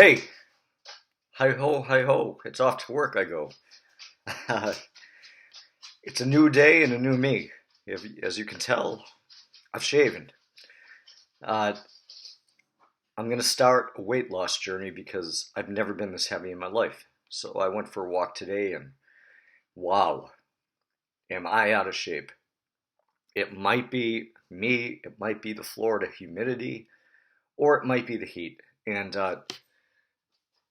Hey, hi ho, it's off to work I go. It's a new day and a new me. As you can tell, I've shaven. Uh, I'm going to start a weight loss journey because I've never been this heavy in my life. So I went for a walk today and wow, am I out of shape. It might be me, it might be the Florida humidity, or it might be the heat. And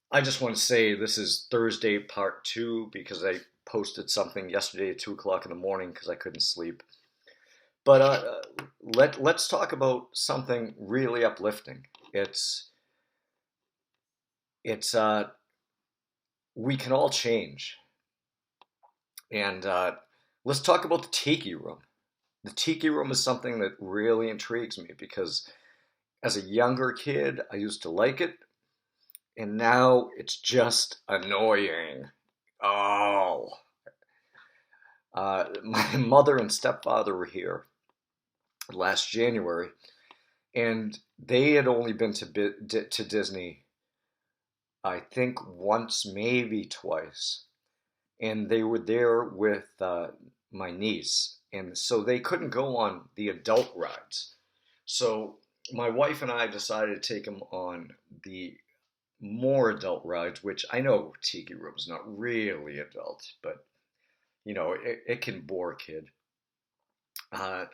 I just want to say this is Thursday part two because I posted something yesterday at 2 o'clock in the morning because I couldn't sleep. But let's talk about something really uplifting. It's it's we can all change, and let's talk about the tiki room. The tiki room is something that really intrigues me because as a younger kid, I used to like it, and now it's just annoying. Oh, my mother and stepfather were here last January, and they had only been to Disney, I think once, maybe twice, and they were there with my niece, and so they couldn't go on the adult rides. So my wife and I decided to take them on the more adult rides, which I know Tiki Room's not really adult, but it can bore a kid. Uh,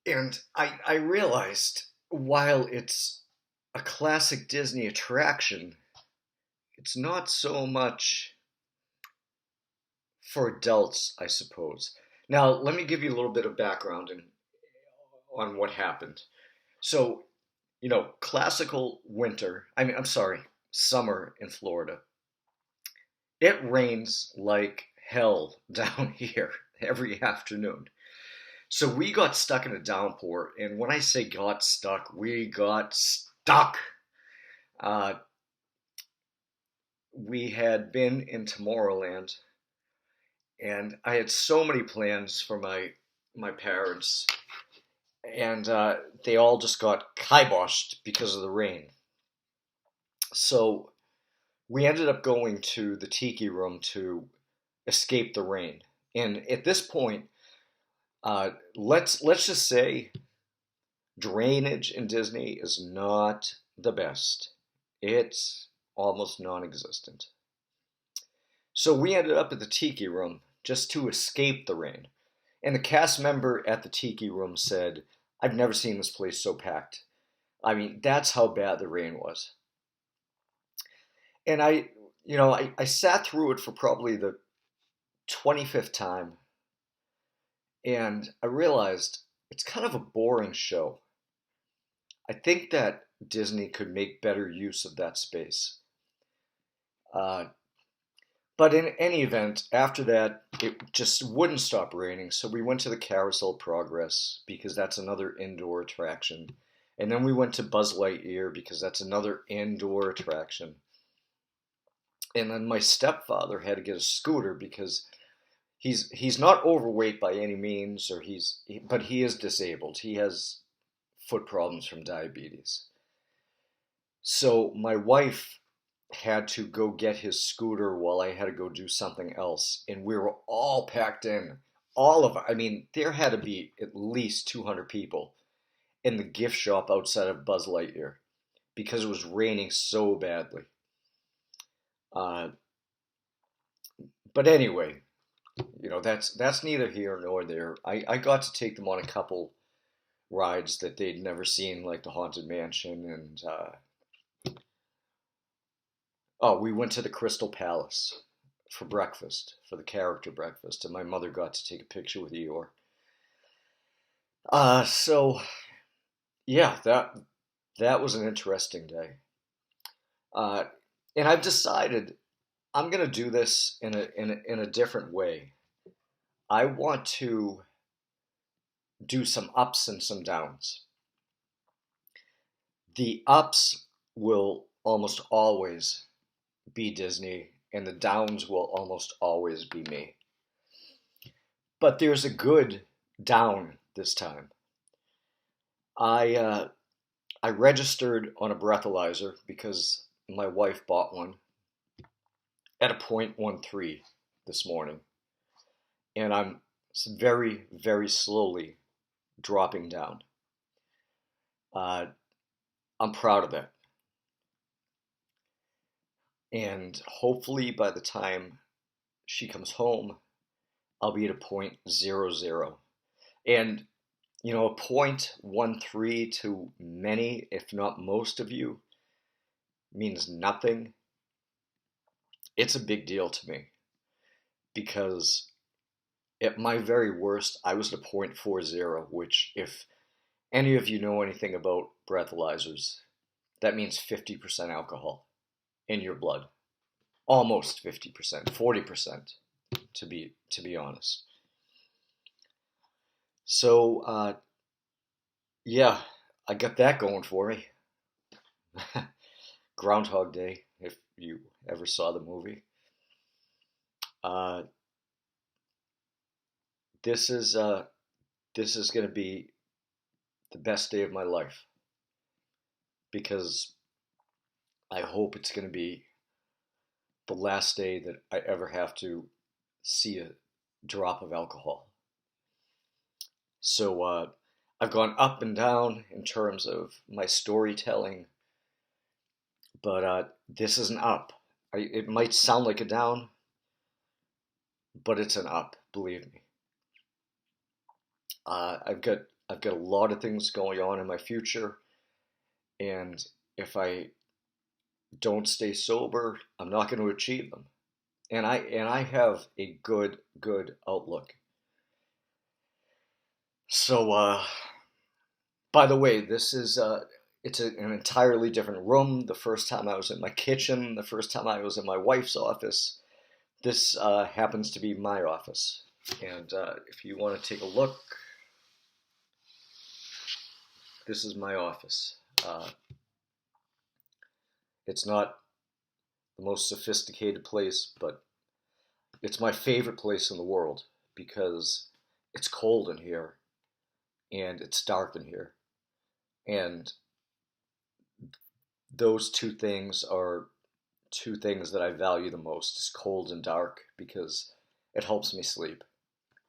and I realized while it's a classic Disney attraction, it's not so much for adults, I suppose. Now, let me give you a little bit of background on what happened. So, classical winter, I'm sorry, summer in Florida, it rains like hell down here every afternoon. So we got stuck in a downpour, and when I say got stuck, we got stuck. Uh, we had been in Tomorrowland, and I had so many plans for my parents, and they all just got kiboshed because of the rain. So we ended up going to the tiki room to escape the rain. And at this point, let's just say drainage in Disney is not the best. It's almost non-existent. So we ended up at the tiki room just to escape the rain. And the cast member at the tiki room said, I've never seen this place so packed. I mean, that's how bad the rain was. And I sat through it for probably the 25th time, and I realized it's kind of a boring show. I think that Disney could make better use of that space. Uh, but in any event, after that, it just wouldn't stop raining. So we went to the Carousel Progress because that's another indoor attraction. And then we went to Buzz Lightyear because that's another indoor attraction. And then my stepfather had to get a scooter because he's not overweight by any means, but he is disabled. He has foot problems from diabetes. So my wife had to go get his scooter while I had to go do something else, and we were all packed in. All of, I mean, there had to be at least 200 people in the gift shop outside of Buzz Lightyear because it was raining so badly. Uh, but anyway, that's neither here nor there. I got to take them on a couple rides that they'd never seen, like the Haunted Mansion, and oh, we went to the Crystal Palace for breakfast, for the character breakfast, and my mother got to take a picture with Eeyore. So yeah, that was an interesting day. Uh, and I've decided I'm gonna do this in a different way. I want to do some ups and some downs. The ups will almost always be Disney, and the downs will almost always be me. But there's a good down this time. I I registered on a breathalyzer because my wife bought one at a 0.13 this morning, and I'm very, very slowly dropping down. I'm proud of that. And hopefully by the time she comes home, I'll be at a 0.00. And, a 0.13 to many, if not most of you, means nothing. It's a big deal to me because at my very worst, I was at a 0.40, which, if any of you know anything about breathalyzers, that means 50% alcohol in your blood. Almost 50%, 40% to be honest. So yeah, I got that going for me. Groundhog Day, if you ever saw the movie. This is going to be the best day of my life because I hope it's going to be the last day that I ever have to see a drop of alcohol. So I've gone up and down in terms of my storytelling, but this is an up. It might sound like a down, but it's an up, believe me. I've got a lot of things going on in my future, and if I don't stay sober, I'm not going to achieve them. And I have a good outlook. So by the way, this is it's an entirely different room. The first time I was in my kitchen, the first time I was in my wife's office. This happens to be my office. And if you want to take a look, this is my office. It's not the most sophisticated place, but it's my favorite place in the world because it's cold in here and it's dark in here. And those two things are two things that I value the most, is cold and dark, because it helps me sleep.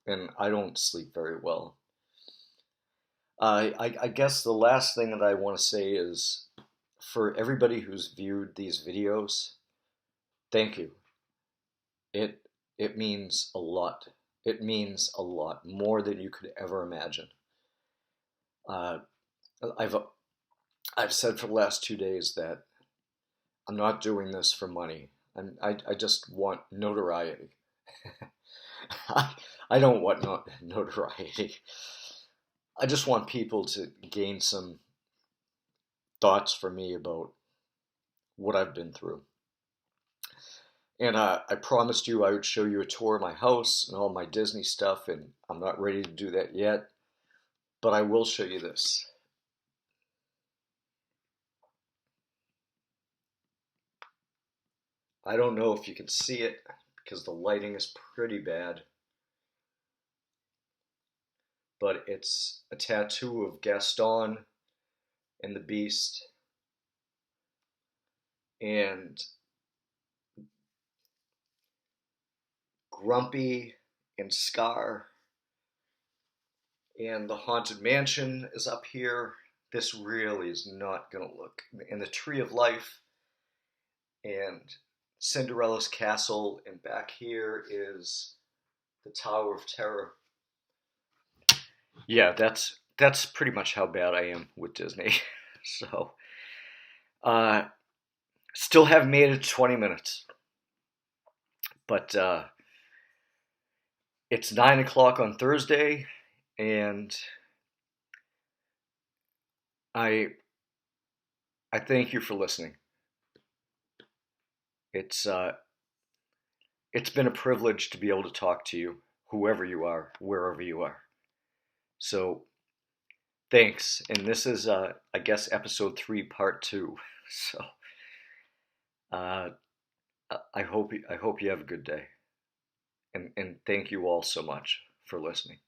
And I don't sleep very well. I guess the last thing that I want to say is, for everybody who's viewed these videos, thank you. It means a lot. It means a lot, more than you could ever imagine. Uh, I've said for the last 2 days that I'm not doing this for money. I just want notoriety. I don't want notoriety. I just want people to gain some thoughts from me about what I've been through. And I promised you I would show you a tour of my house and all my Disney stuff, and I'm not ready to do that yet, but I will show you this. I don't know if you can see it because the lighting is pretty bad, but it's a tattoo of Gaston and the Beast, and Grumpy and Scar, and the Haunted Mansion is up here. This really is not going to look. And the Tree of Life, and Cinderella's castle, and back here is the Tower of Terror. Yeah, that's pretty much how bad I am with Disney. So, still haven't made it 20 minutes, but it's 9 o'clock on Thursday, and I thank you for listening. It's been a privilege to be able to talk to you, whoever you are, wherever you are. So thanks. And this is I guess episode 3, part 2. So I hope you have a good day. And thank you all so much for listening.